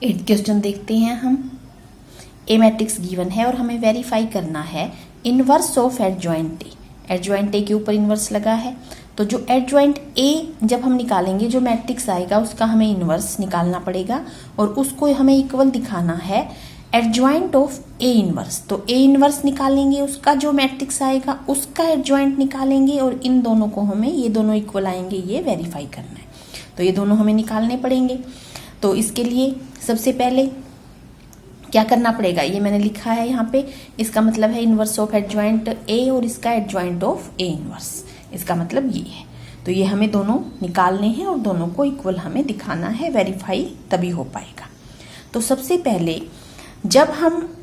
Eight question देखते हैं हम। ए मैट्रिक्स गिवन है और हमें वेरीफाई करना है inverse of adjoint A. Adjoint A के ऊपर इनवर्स लगा है, तो जो एडजॉइंट ए जब हम निकालेंगे जो मैट्रिक्स आएगा उसका हमें इनवर्स निकालना पड़ेगा और उसको हमें इक्वल दिखाना है एडजॉइंट ऑफ ए इनवर्स। तो ए इनवर्स निकालेंगे, उसका जो मैट्रिक्स आएगा उसका एडजॉइंट निकालेंगे और इन दोनों को हमें, ये दोनों इक्वल आएंगे, ये वेरीफाई करना है। तो ये दोनों हमें निकालने पड़ेंगे। तो इसके लिए सबसे पहले क्या करना पड़ेगा, ये मैंने लिखा है यहाँ पे, इसका मतलब है इनवर्स ऑफ एडजॉइंट ए और इसका एडजॉइंट ऑफ ए इनवर्स, इसका मतलब ये है। तो ये हमें दोनों निकालने हैं और दोनों को इक्वल हमें दिखाना है, वेरीफाई तभी हो पाएगा। तो सबसे पहले जब हम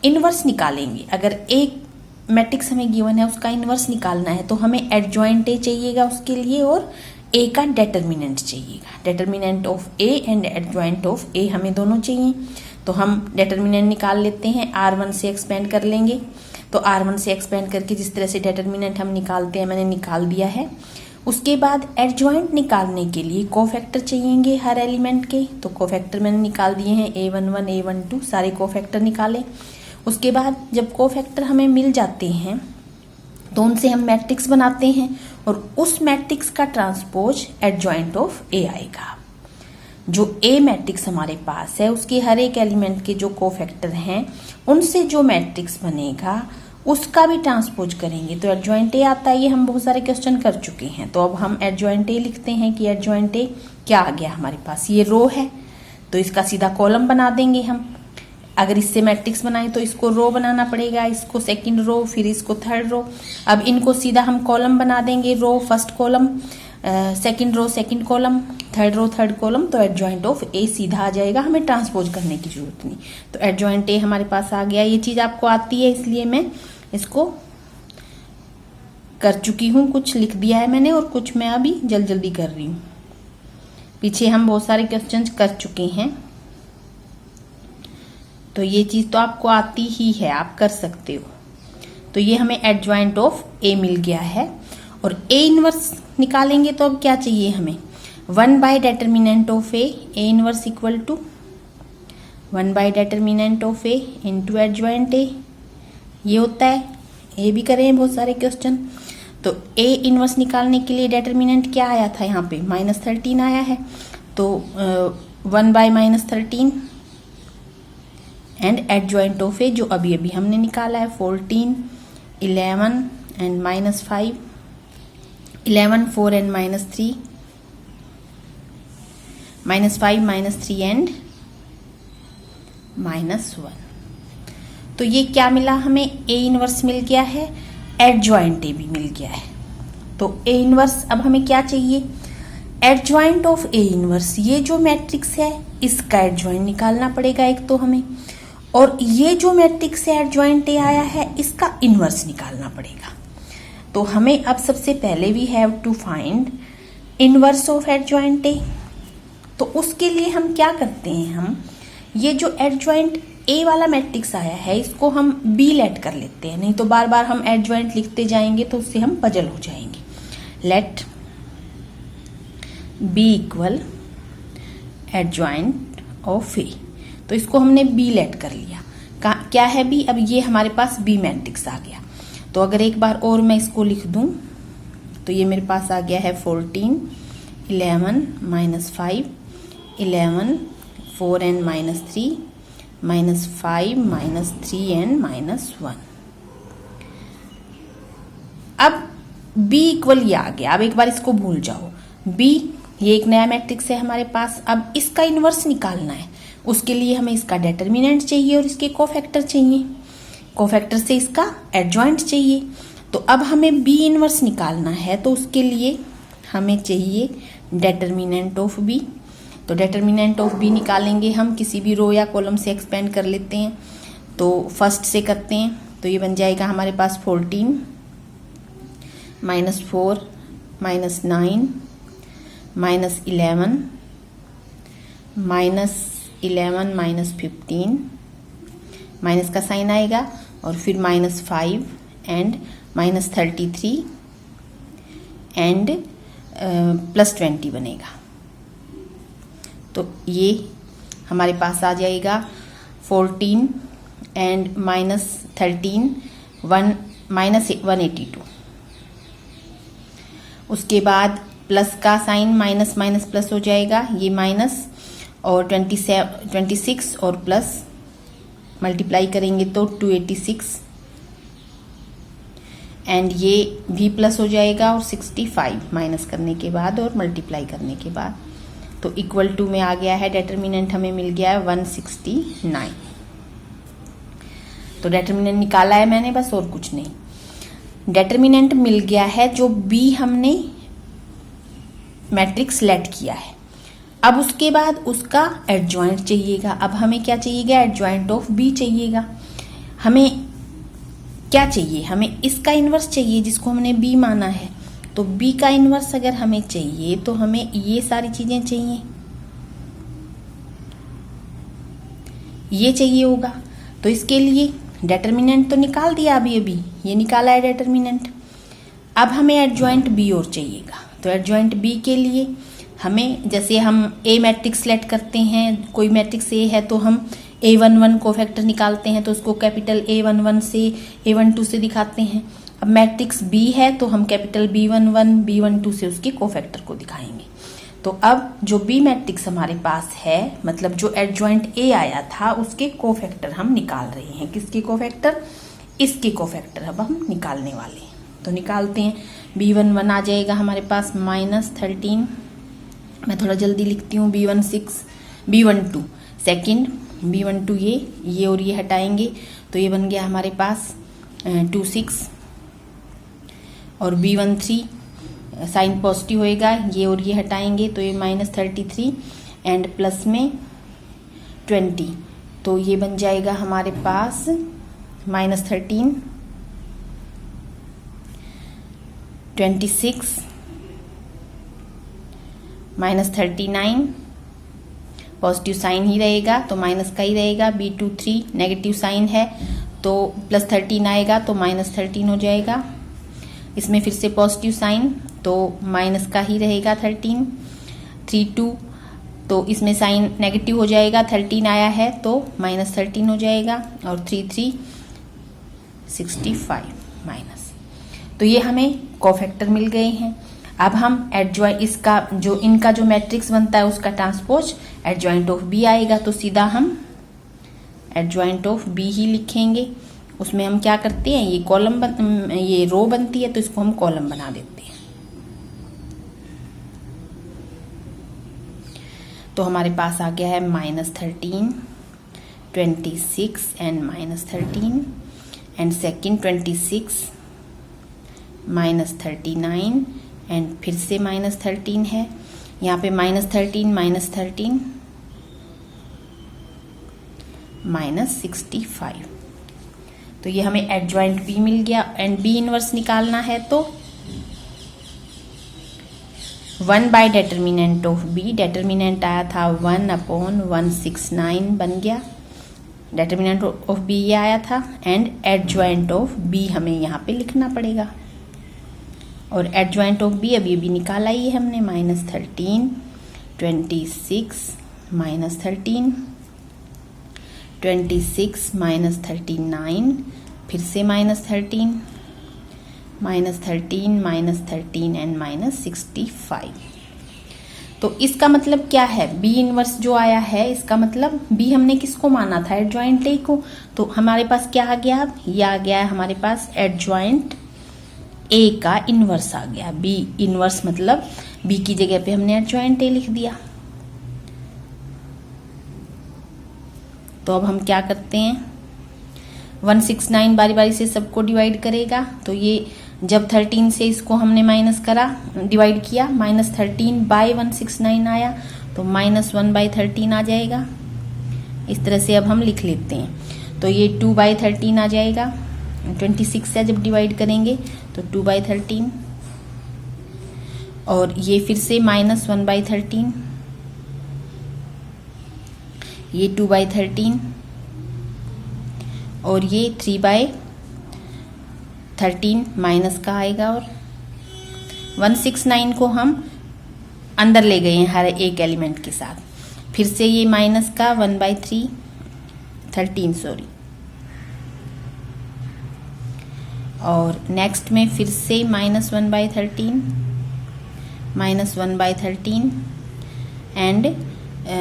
इनवर्स निकालेंगे, अगर एक मैट्रिक्स हमें गिवन है उसका इनवर्स निकालना है तो हमें एडजॉइंट ए चाहिएगा उसके लिए और ए का डेटर्मिनेंट चाहिएगा। Determinant of A and adjoint of A हमें दोनों चाहिए। तो हम डेटर्मिनेंट निकाल लेते हैं, R1 से एक्सपेंड कर लेंगे। तो R1 से एक्सपेंड करके जिस तरह से डेटर्मिनेंट हम निकालते हैं मैंने निकाल दिया है। उसके बाद एडजॉइंट निकालने के लिए कोफैक्टर चाहिएंगे हर एलिमेंट के, तो कोफैक्टर मैंने निकाल दिए हैं, A11 A12 सारे कोफैक्टर निकाले। उसके बाद जब कोफैक्टर हमें मिल जाते हैं तो उनसे हम मैट्रिक्स बनाते हैं और उस मैट्रिक्स का ट्रांसपोज एडजॉइंट ऑफ ए आएगा। जो ए मैट्रिक्स हमारे पास है उसके हर एक एलिमेंट के जो कोफैक्टर हैं उनसे जो मैट्रिक्स बनेगा उसका भी ट्रांसपोज करेंगे तो एडजॉइंट ए आता है। ये हम बहुत सारे क्वेश्चन कर चुके हैं। तो अब हम एडजॉइंट ए लिखते हैं कि एडजॉइंट ए क्या आ गया हमारे पास, ये रो है तो इसका सीधा कॉलम बना देंगे हम। अगर इससे मैट्रिक्स बनाए तो इसको रो बनाना पड़ेगा, इसको सेकंड रो, फिर इसको थर्ड रो। अब इनको सीधा हम कॉलम बना देंगे, row first column, second row second column, third row third column. तो एडजॉइंट ऑफ ए सीधा आ जाएगा, हमें ट्रांसपोज करने की जरूरत नहीं। तो एडजॉइंट ए हमारे पास आ गया। ये चीज आपको आती है इसलिए मैं इसको कर चुकी हूँ, कुछ लिख दिया है मैंने और कुछ मैं अभी जल्दी जल्दी कर रही हूँ। पीछे हम बहुत सारे क्वेश्चन कर चुके हैं तो ये चीज तो आपको आती ही है, आप कर सकते हो। तो ये हमें एडजॉइंट ऑफ ए मिल गया है और ए इनवर्स निकालेंगे तो अब क्या चाहिए हमें, 1 by determinant of A inverse equal to 1 by determinant of A into adjoint A. ये होता है, ए भी करें बहुत सारे क्वेश्चन। तो ए इनवर्स निकालने के लिए डेटर्मिनेंट क्या आया था यहाँ पे, -13 आया है। तो 1 बाय -13 एंड एडजॉइंट ऑफ ए जो अभी अभी हमने निकाला है 14, 11 एंड -5, 11, 4 एंड -3, -5, -3 एंड -1। तो ये क्या मिला हमें, ए इनवर्स मिल गया है, एडजॉइंट ए भी मिल गया है। तो ए इनवर्स अब हमें क्या चाहिए, एडजॉइंट ऑफ ए इनवर्स। ये जो मैट्रिक्स है इसका एडजॉइंट निकालना पड़ेगा एक तो हमें, और ये जो मैट्रिक्स है एडजॉइंट ए आया है इसका इनवर्स निकालना पड़ेगा। तो हमें अब सबसे पहले we have to find inverse of adjoint A. तो उसके लिए हम क्या करते हैं, हम ये जो एडजॉइंट ए वाला मैट्रिक्स आया है इसको हम बी लेट कर लेते हैं, नहीं तो बार बार हम एडजॉइंट लिखते जाएंगे तो उससे हम पजल हो जाएंगे। Let B equal adjoint of A. तो इसको हमने बी लेट कर लिया। क्या है बी, अब ये हमारे पास बी मैट्रिक्स आ गया। तो अगर एक बार और मैं इसको लिख दूं तो ये मेरे पास आ गया है 14, 11, -5, 11, 4 एंड -3, -5, -3 एंड -1। अब b इक्वल ये आ गया। अब एक बार इसको भूल जाओ, b ये एक नया मैट्रिक्स है हमारे पास। अब इसका इनवर्स निकालना है, उसके लिए हमें इसका डेटर्मिनेंट चाहिए और इसके कोफैक्टर चाहिए, कोफैक्टर से इसका एडजॉइंट चाहिए। तो अब हमें b इनवर्स निकालना है तो उसके लिए हमें चाहिए डेटर्मिनेंट ऑफ b। तो डेटर्मिनेंट ऑफ b निकालेंगे हम, किसी भी रो या कॉलम से एक्सपेंड कर लेते हैं। तो फर्स्ट से करते हैं तो ये बन जाएगा हमारे पास 14, -4, -9, -11, -15, माइनस का साइन आएगा और फिर -5 एंड -33 एंड +20 बनेगा। तो ये हमारे पास आ जाएगा 14 एंड -13 -182। उसके बाद प्लस का साइन माइनस माइनस प्लस हो जाएगा, ये माइनस और 26 और प्लस मल्टीप्लाई करेंगे तो 286 एंड ये भी प्लस हो जाएगा और 65 माइनस करने के बाद और मल्टीप्लाई करने के बाद तो इक्वल टू में आ गया है। डेटर्मिनेंट हमें मिल गया है 169। तो डेटर्मिनेंट निकाला है मैंने, बस और कुछ नहीं। डेटर्मिनेंट मिल गया है जो बी हमने मैट्रिक्स लेट किया है। अब उसके बाद उसका एडजॉइंट चाहिएगा। अब हमें क्या चाहिएगा? एडजॉइंट ऑफ बी चाहिएगा। हमें क्या चाहिए? हमें इसका इन्वर्स चाहिए जिसको हमने बी माना है। तो बी का इन्वर्स अगर हमें चाहिए तो हमें ये सारी चीजें चाहिए, ये चाहिए होगा। तो इसके लिए डेटर्मिनेंट तो निकाल दिया अभी ये निकाला है डेटर्मिनेंट। अब हमें एडजॉइंट बी और चाहिएगा। तो एडजॉइंट बी के लिए हमें, जैसे हम ए मैट्रिक्स सेलेक्ट करते हैं, कोई मैट्रिक्स ए है तो हम A11 कोफैक्टर निकालते हैं तो उसको कैपिटल A11 से A12 से दिखाते हैं। अब मैट्रिक्स बी है तो हम कैपिटल B11 B12 से उसके कोफैक्टर को दिखाएंगे। तो अब जो बी मैट्रिक्स हमारे पास है, मतलब जो एडजॉइंट ए आया था उसके कोफैक्टर हम निकाल रहे हैं। किसके कोफैक्टर? इसके कोफैक्टर अब हम निकालने वाले हैं। तो निकालते हैं। B11 आ जाएगा हमारे पास -13, मैं थोड़ा जल्दी लिखती हूँ, B12 सेकेंड, B12 ये और ये हटाएंगे तो ये बन गया हमारे पास 26 और B13 साइन पॉजिटिव होएगा, ये और ये हटाएंगे तो ये -33 एंड प्लस में 20 तो ये बन जाएगा हमारे पास -13 26 -39 पॉजिटिव साइन ही रहेगा तो माइनस का ही रहेगा। B23 नेगेटिव साइन है तो +13 आएगा तो -13 हो जाएगा। इसमें फिर से पॉजिटिव साइन तो माइनस का ही रहेगा 13। 32 तो इसमें साइन नेगेटिव हो जाएगा, 13 आया है तो -13 हो जाएगा और 33 65 माइनस। तो ये हमें कोफैक्टर मिल गए हैं। अब हम एडजॉइंट इसका जो इनका जो मैट्रिक्स बनता है उसका ट्रांसपोज एडजॉइंट ऑफ बी आएगा तो सीधा हम एडजॉइंट ऑफ बी ही लिखेंगे। उसमें हम क्या करते हैं, ये कॉलम ये रो बनती है तो इसको हम कॉलम बना देते हैं। तो हमारे पास आ गया है -13 26 एंड -13 एंड सेकेंड 26 -39 एंड फिर से -13 है, यहाँ पे -13 -65 तो ये हमें एडजॉइंट बी मिल गया। एंड बी इनवर्स निकालना है तो 1 by determinant of B, determinant आया था 1/169 बन गया, डेटर्मिनेंट ऑफ बी ये आया था एंड एडजॉइंट ऑफ बी हमें यहाँ पे लिखना पड़ेगा। और एडजॉइंट ऑफ बी अभी निकाला ही है हमने, -13 26 -13 26 -39 फिर से -13 -13 एंड -65। तो इसका मतलब क्या है? बी इनवर्स जो आया है इसका मतलब बी हमने किसको माना था? एडजॉइंट ए को। तो हमारे पास क्या आ गया? ये आ गया है हमारे पास एडजॉइंट ए का इनवर्स आ गया। बी इनवर्स मतलब बी की जगह पे हमने एडजॉइंट ए लिख दिया। तो अब हम क्या करते हैं, 169 बारी बारी से सबको डिवाइड करेगा। तो ये जब 13 से इसको हमने माइनस करा, डिवाइड किया, -13/169 आया तो -1/13 आ जाएगा। इस तरह से अब हम लिख लेते हैं। तो ये 2/13 आ जाएगा। 26 से जब डिवाइड करेंगे तो 2/13 और ये फिर से -1/13, ये 2/13 और ये 3/13 माइनस का आएगा। और 169 को हम अंदर ले गए हैं हर एक एलिमेंट के साथ। फिर से ये माइनस का 1/3 13 सॉरी, और नेक्स्ट में फिर से -1/13 -1/13 एंड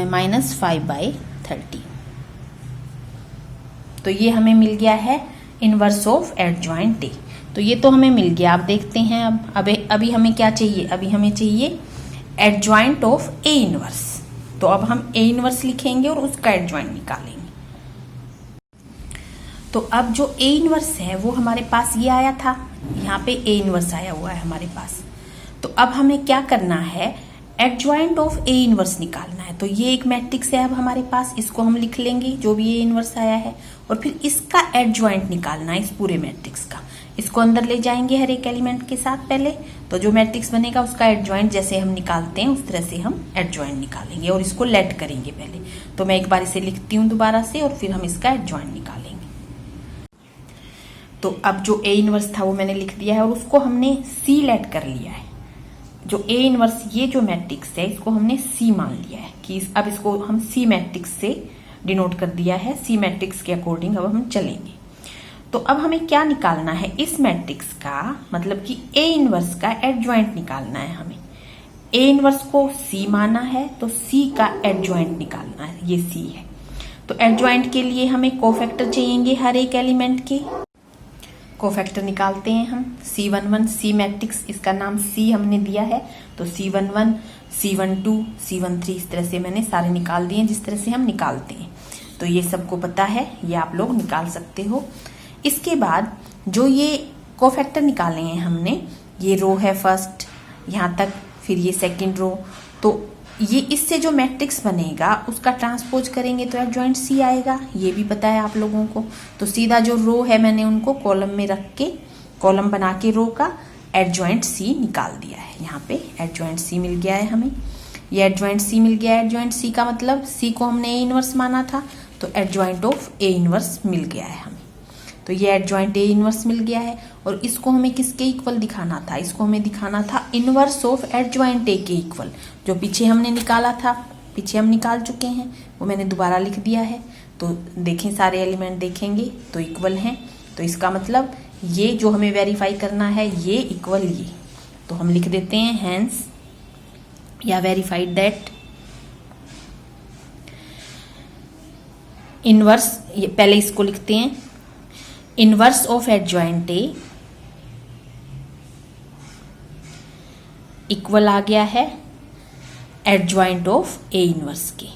-5/13। तो ये हमें मिल गया है इनवर्स ऑफ एडजॉइंट ए। तो ये तो हमें मिल गया। आप देखते हैं अब अभी हमें क्या चाहिए, अभी हमें चाहिए एडजॉइंट ऑफ ए इनवर्स। तो अब हम ए इनवर्स लिखेंगे और उसका एडजॉइंट निकालेंगे। तो अब जो ए इनवर्स है वो हमारे पास ये आया था, यहाँ पे ए इनवर्स आया हुआ है हमारे पास। तो अब हमें क्या करना है, एडजॉइंट ऑफ ए इनवर्स निकालना है। तो ये एक मैट्रिक्स है अब हमारे पास, इसको हम लिख लेंगे जो भी ए इनवर्स आया है, और फिर इसका एडजॉइंट निकालना है इस पूरे मैट्रिक्स का। इसको अंदर ले जाएंगे हर एक एलिमेंट के साथ पहले, तो जो मैट्रिक्स बनेगा उसका एडजॉइंट जैसे हम निकालते हैं उस तरह से हम एडजॉइंट निकालेंगे और इसको लेट करेंगे पहले। तो मैं एक बार इसे लिखती हूँ दोबारा से और फिर हम इसका एडजॉइंट निकालेंगे। तो अब जो ए इनवर्स था वो मैंने लिख दिया है और उसको हमने सी लेट कर लिया है। जो ए इनवर्स ये जो मैट्रिक्स है इसको हमने सी मान लिया है कि अब इसको हम सी मैट्रिक्स से डिनोट कर दिया है। सी मैट्रिक्स के अकॉर्डिंग अब हम चलेंगे। तो अब हमें क्या निकालना है, इस मैट्रिक्स का मतलब कि ए इनवर्स का एडजॉइंट निकालना है हमें। ए इनवर्स को सी माना है तो सी का एडजॉइंट निकालना है, ये सी है। तो एडजॉइंट के लिए हमें कोफैक्टर चाहिए हर एक एलिमेंट के। कोफैक्टर निकालते हैं हम। C11 सी मैट्रिक्स, इसका नाम सी हमने दिया है, तो C11 C12 C13 इस तरह से मैंने सारे निकाल दिए जिस तरह से हम निकालते हैं। तो ये सबको पता है, ये आप लोग निकाल सकते हो। इसके बाद जो ये कोफैक्टर निकाले हैं हमने, ये रो है फर्स्ट यहाँ तक, फिर ये सेकंड रो, तो ये इससे जो मैट्रिक्स बनेगा उसका ट्रांसपोज करेंगे तो एडजॉइंट सी आएगा, ये भी पता है आप लोगों को। तो सीधा जो रो है मैंने उनको कॉलम में रख के, कॉलम बना के रो का एडजॉइंट सी निकाल दिया है। यहाँ पे एडजॉइंट सी मिल गया है हमें, ये एडजॉइंट सी मिल गया है। एडजॉइंट सी का मतलब सी को हमने ए इनवर्स माना था, तो एडजॉइंट ऑफ ए इनवर्स मिल गया है हमें। तो ये एडजॉइंट ए इनवर्स मिल गया है। और इसको हमें किसके इक्वल दिखाना था, इसको हमें दिखाना था इनवर्स ऑफ एडजॉइंट ए के इक्वल। जो पीछे हमने निकाला था, पीछे हम निकाल चुके हैं, वो मैंने दोबारा लिख दिया है। तो देखें सारे एलिमेंट देखेंगे तो इक्वल हैं, तो इसका मतलब ये जो हमें वेरीफाई करना है ये इक्वल ये। तो हम लिख देते हैं हैंस या वेरीफाइड दैट इनवर्स, पहले इसको लिखते हैं, inverse of adjoint A equal आ गया है एडजॉइंट ऑफ ए इनवर्स के।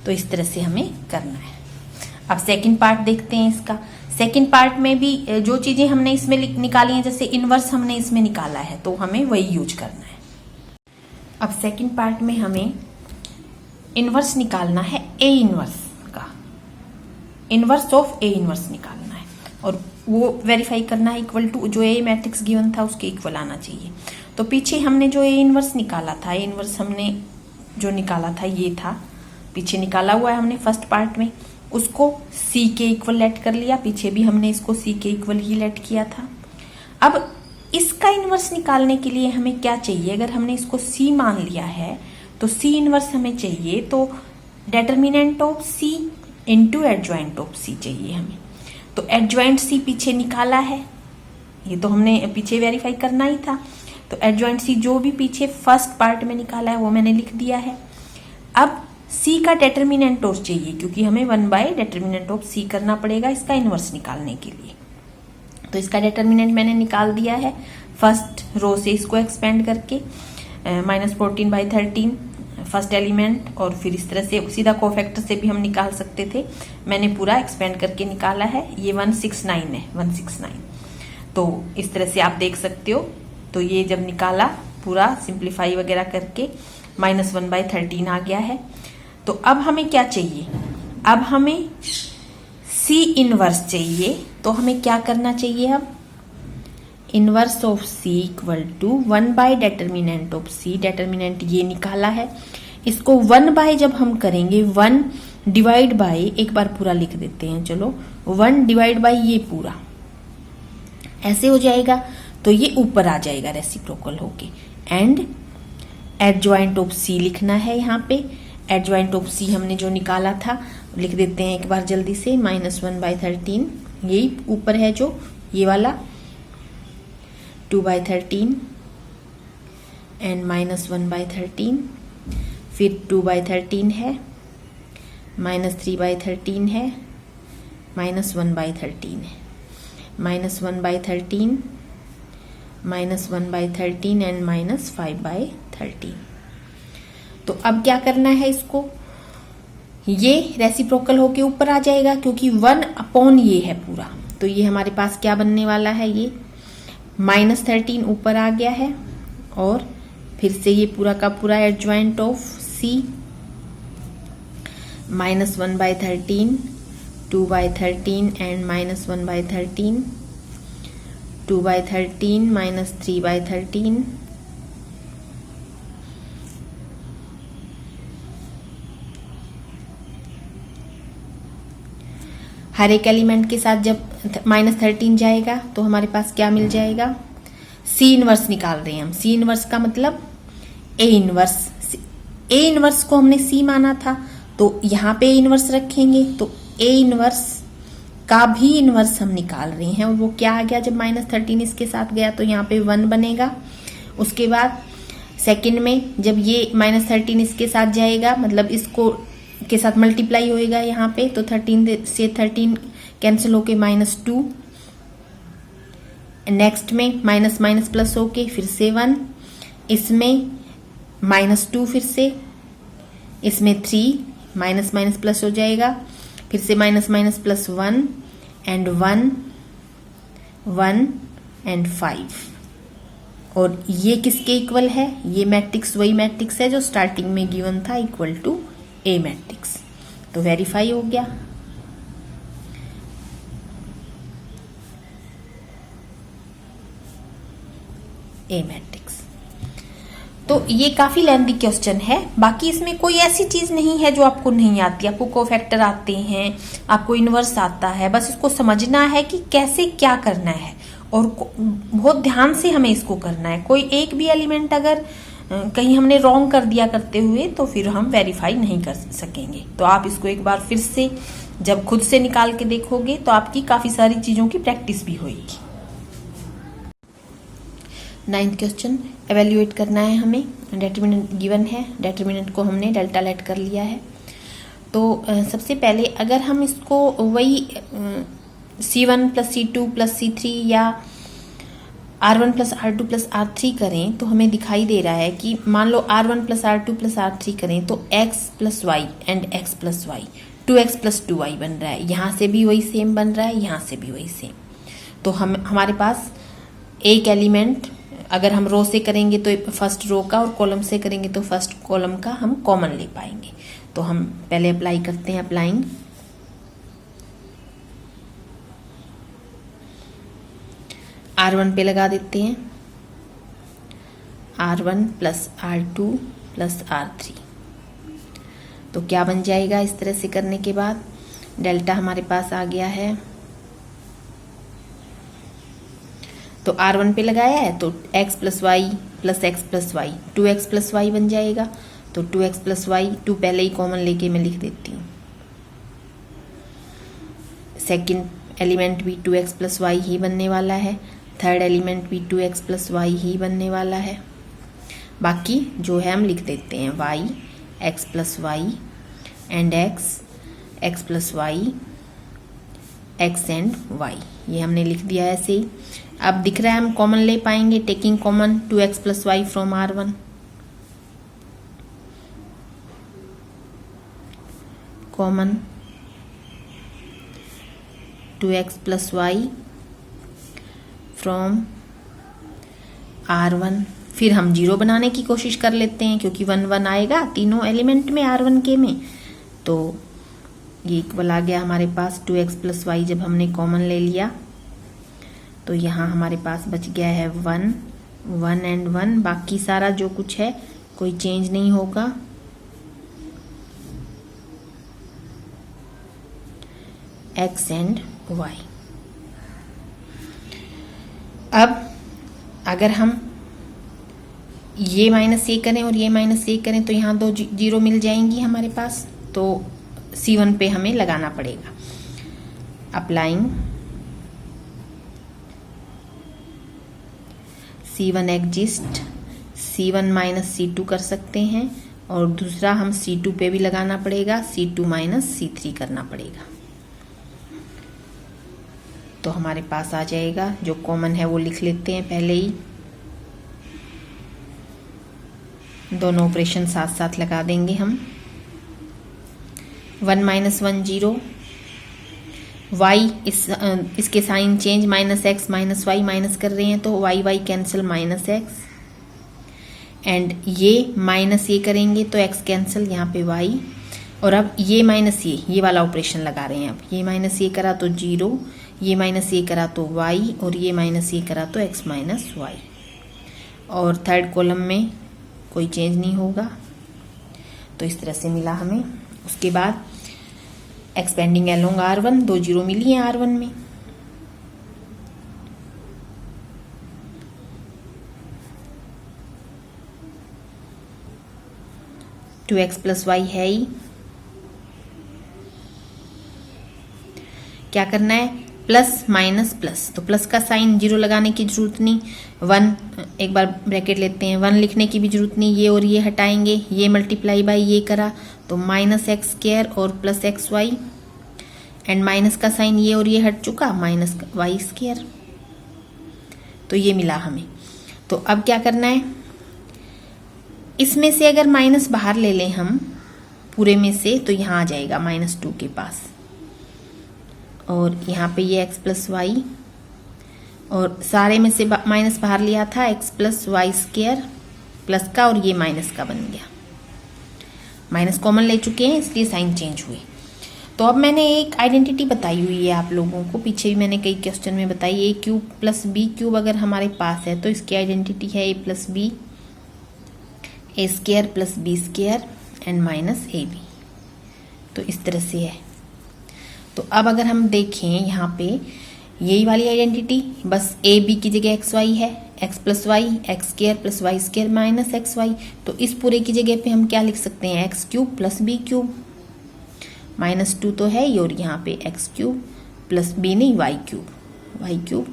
तो इस तरह से हमें करना है। अब सेकंड पार्ट देखते हैं इसका। सेकंड पार्ट में भी जो चीजें हमने इसमें निकाली हैं, जैसे इनवर्स हमने इसमें निकाला है तो हमें वही यूज करना है। अब सेकंड पार्ट में हमें इनवर्स निकालना है ए इनवर्स का, इनवर्स ऑफ ए इनवर्स निकालना है और वो वेरीफाई करना है इक्वल टू जो ए मैट्रिक्स गिवन था उसके इक्वल आना चाहिए। तो पीछे हमने जो ए इनवर्स निकाला था, ए इनवर्स हमने जो निकाला था ये था, पीछे निकाला हुआ है हमने फर्स्ट पार्ट में, उसको सी के इक्वल लेट कर लिया। पीछे भी हमने इसको सी के इक्वल ही लेट किया था। अब इसका इनवर्स निकालने के लिए हमें क्या चाहिए, अगर हमने इसको सी मान लिया है तो सी इनवर्स हमें चाहिए, तो determinant of C into adjoint of C चाहिए हमें। तो एडजॉइंट सी पीछे निकाला है, ये तो हमने पीछे वेरीफाई करना ही था। तो एडजॉइंट सी जो भी पीछे फर्स्ट पार्ट में निकाला है वो मैंने लिख दिया है। अब सी का डेटर्मिनेंट ऑफ चाहिए, क्योंकि हमें 1 डेटर्मिनेंट ऑफ सी करना पड़ेगा इसका इनवर्स निकालने के लिए। तो इसका डेटर्मिनेंट मैंने निकाल दिया है फर्स्ट रो से, इसको एक्सपेंड करके -14/13 फर्स्ट एलिमेंट, और फिर इस तरह से सीधा कोफैक्टर से भी हम निकाल सकते थे, मैंने पूरा एक्सपेंड करके निकाला है। ये 169 है, 169। तो इस तरह से आप देख सकते हो। तो ये जब निकाला पूरा सिंप्लीफाई वगैरह करके -1/13 आ गया है। तो अब हमें क्या चाहिए, अब हमें सी इनवर्स चाहिए। तो हमें क्या करना चाहिए, अब inverse of C equal to 1 determinant of C, determinant ये निकाला है, इसको 1 जब हम करेंगे 1 डिवाइड बाय, एक बार पूरा लिख देते हैं, चलो 1 डिवाइड बाय ये पूरा ऐसे हो जाएगा। तो ये ऊपर आ जाएगा रेसिप्रोकल होके, एंड एडजॉइंट ऑफ सी लिखना है यहाँ पे। एडजॉइंट ऑफ सी हमने जो निकाला था लिख देते हैं एक बार जल्दी से, -1/13 यही ऊपर है जो ये वाला, 2/13 एंड -1/13, फिर 2/13 है, -3/13 है, -1/13 है, -1/13, -1/13 एंड -5/13। तो अब क्या करना है इसको, ये रेसिप्रोकल होके ऊपर आ जाएगा क्योंकि 1 ये है पूरा, तो ये हमारे पास क्या बनने वाला है, ये -13 ऊपर आ गया है और फिर से ये पूरा का पूरा एडजॉइंट ऑफ सी, -1/13, 2/13 एंड -1/13, 2/13 -3/13, हर एक एलिमेंट के साथ जब -13 जाएगा तो हमारे पास क्या मिल जाएगा, सी इनवर्स निकाल रहे हैं हम। सी इनवर्स का मतलब ए इनवर्स, ए इनवर्स को हमने सी माना था तो यहाँ पे ए इनवर्स रखेंगे, तो ए इनवर्स का भी इनवर्स हम निकाल रहे हैं और वो क्या आ गया, जब -13 इसके साथ गया तो यहाँ पे 1 बनेगा। उसके बाद सेकंड में जब ये -13 इसके साथ जाएगा, मतलब इसको के साथ मल्टीप्लाई होएगा यहाँ पे, तो 13 से 13 कैंसिल होके -2, नेक्स्ट में माइनस माइनस प्लस होके फिर से 1, इसमें -2 फिर से, इसमें 3, माइनस माइनस प्लस हो जाएगा, फिर से minus minus plus 1 and 1 1 and 5। और ये किसके इक्वल है, ये मैट्रिक्स वही मैट्रिक्स है जो स्टार्टिंग में गिवन था, इक्वल टू ए मैट्रिक्स। तो वेरीफाई हो गया। ए मैट्रिक्स। तो ये काफी लेंथी क्वेश्चन है, बाकी इसमें कोई ऐसी चीज नहीं है जो आपको नहीं आती। आपको कोफैक्टर आते हैं, आपको इनवर्स आता है, बस इसको समझना है कि कैसे क्या करना है और बहुत ध्यान से हमें इसको करना है। कोई एक भी एलिमेंट अगर कहीं हमने रॉन्ग कर दिया करते हुए तो फिर हम वेरीफाई नहीं कर सकेंगे। तो आप इसको एक बार फिर से जब खुद से निकाल के देखोगे तो आपकी काफी सारी चीजों की प्रैक्टिस भी होगी। 9th क्वेश्चन एवेल्युएट करना है हमें। डेटरमिनेंट गिवन है, डेटरमिनेंट को हमने डेल्टा लेट कर लिया है। तो सबसे पहले अगर हम इसको वही C1 + C2 + C3 या R1 + R2 + R3 करें तो हमें दिखाई दे रहा है कि मान लो R1 + R2 + R3 करें तो x + y and x + y 2x + 2y बन रहा है। यहाँ से भी वही सेम बन रहा है, यहाँ से भी वही सेम। तो हमारे पास एक एलिमेंट अगर हम रो से करेंगे तो फर्स्ट रो का, और कॉलम से करेंगे तो फर्स्ट कॉलम का हम कॉमन ले पाएंगे। तो हम पहले अप्लाई करते हैं, अप्लाइंग R1 पे लगा देते हैं, R1 + R2 + R3। तो क्या बन जाएगा इस तरह से करने के बाद, डेल्टा हमारे पास आ गया है। तो R1 पे लगाया है तो x + y + x + y 2x + y बन जाएगा। तो 2x + y 2 पहले ही कॉमन लेके मैं लिख देती हूँ। सेकंड एलिमेंट भी 2x + y ही बनने वाला है, थर्ड एलिमेंट भी 2x + y ही बनने वाला है। बाकी जो है हम लिख देते हैं y x + y and x + y x and y, ये हमने लिख दिया है ऐसे ही। अब दिख रहा है हम कॉमन ले पाएंगे, taking common 2x + y from R1, common 2x + y from R1। फिर हम 0 बनाने की कोशिश कर लेते हैं क्योंकि 1 1 आएगा तीनों एलिमेंट में R1 के में। तो ये इक्वल आ गया हमारे पास 2x + y जब हमने कॉमन ले लिया तो यहाँ हमारे पास बच गया है 1 1 एंड 1। बाकी सारा जो कुछ है कोई चेंज नहीं होगा। x and y। अब अगर हम ये माइनस ए करें और ये माइनस ए करें तो यहाँ दो जीरो मिल जाएंगी हमारे पास, तो C1 पे हमें लगाना पड़ेगा। Applying C1 exist, C1 minus C2 कर सकते हैं, और दूसरा हम C2 पे भी लगाना पड़ेगा, C2 माइनस C3 करना पड़ेगा। तो हमारे पास आ जाएगा, जो कॉमन है वो लिख लेते हैं पहले ही। दोनों ऑपरेशन साथ साथ लगा देंगे हम। 1 माइनस 1 0, वाई इसके sign change, minus X minus Y minus कर रहे हैं तो Y Y cancel, minus X, and ये माइनस ये करेंगे तो एक्स कैंसिल, यहाँ पे वाई, और अब ये माइनस ये वाला ऑपरेशन लगा रहे हैं। अब ये माइनस ये करा तो 0, ये माइनस ये करा तो वाई, और ये माइनस ये करा तो एक्स माइनस वाई, और थर्ड कॉलम में कोई चेंज नहीं होगा। तो इस तरह से मिला हमें। उसके बाद एक्सपेंडिंग अलोंग R1, 2 जीरो मिली है R1 में। टू एक्स प्लस वाई है ही, क्या करना है, प्लस माइनस प्लस, तो प्लस का साइन जीरो लगाने की जरूरत नहीं, 1 एक बार ब्रैकेट लेते हैं, 1 लिखने की भी जरूरत नहीं, ये और ये हटाएंगे, ये मल्टीप्लाई बाई ये करा तो माइनस एक्स स्क्वायर और plus X Y, and minus का साइन ये और ये हट चुका, माइनस वाई स्क्वायर। तो ये मिला हमें। तो अब क्या करना है, इसमें से अगर माइनस बाहर ले लें हम पूरे में से तो यहाँ आ जाएगा -2 के पास, और यहाँ पे ये x प्लस वाई, और सारे में से माइनस बाहर लिया था, x plus Y square plus का, और ये माइनस का बन गया। माइनस कॉमन ले चुके हैं इसलिए साइन चेंज हुए। तो अब मैंने एक आइडेंटिटी बताई हुई है आप लोगों को, पीछे भी मैंने कई क्वेश्चन में बताई। A cube plus B cube अगर हमारे पास है तो इसकी आइडेंटिटी है A plus B, A square plus B square and minus A B. तो इस तरह से है। तो अब अगर हम देखें यहाँ पे यही वाली आइडेंटिटी, बस ए बी की जगह एक्स वाई है, X plus Y, X square plus Y square minus X Y. तो इस पूरे की जगह पे हम क्या लिख सकते हैं, X cube plus B cube, -2 तो है ही, और यहाँ पे एक्स क्यूब प्लस बी नहीं वाई क्यूब।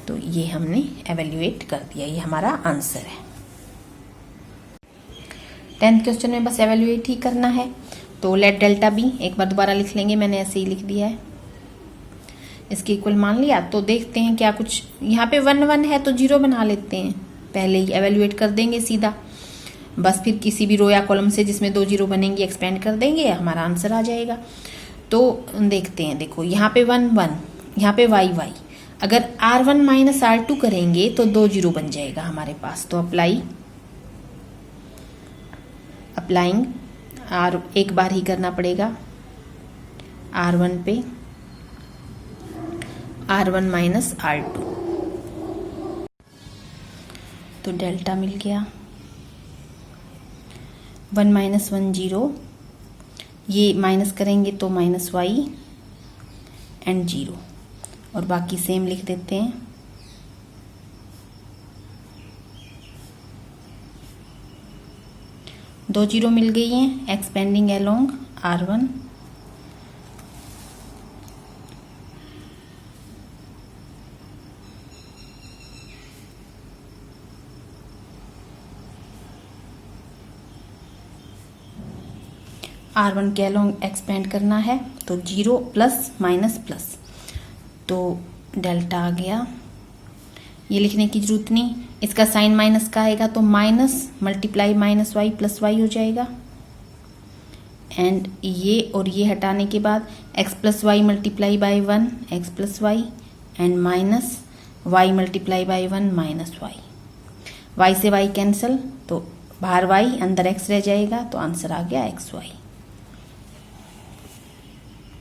तो ये हमने एवेल्युएट कर दिया, ये हमारा आंसर है। 10th क्वेश्चन में बस एवेल्युएट ही करना है। तो लेट डेल्टा बी, एक बार दोबारा लिख लेंगे, मैंने ऐसे ही लिख दिया है, इसके इक्वल मान लिया। तो देखते हैं क्या कुछ, यहाँ पे 1 1 है तो 0 बना लेते हैं, पहले ही एवेल्युएट कर देंगे सीधा, बस फिर किसी भी रो या कॉलम से जिसमें 2 0 बनेंगे एक्सपेंड कर देंगे, हमारा आंसर आ जाएगा। तो देखते हैं, देखो यहाँ पे 1 1, यहाँ पे वाई वाई, अगर R1 माइनस R2 करेंगे तो 2 0 बन जाएगा हमारे पास। तो अप्लाइंग R एक बार ही करना पड़ेगा R1 पे, R1 माइनस R2, तो डेल्टा मिल गया 1 माइनस 1 0, ये माइनस करेंगे तो माइनस वाई एंड 0, और बाकी सेम लिख देते हैं। दो 0 मिल गई हैं, एक्सपेंडिंग अलोंग R1, R1 के अलोंग एक्सपेंड करना है, तो 0 प्लस माइनस प्लस, तो डेल्टा आ गया। ये लिखने की जरूरत नहीं, इसका साइन माइनस का आएगा तो minus multiply minus Y plus Y हो जाएगा, एंड ये और ये हटाने के बाद x plus Y multiply by 1 X plus Y and minus Y multiply by 1 minus Y, Y से वाई कैंसिल, तो बाहर वाई अंदर x रह जाएगा, तो आंसर आ गया एक्स वाई।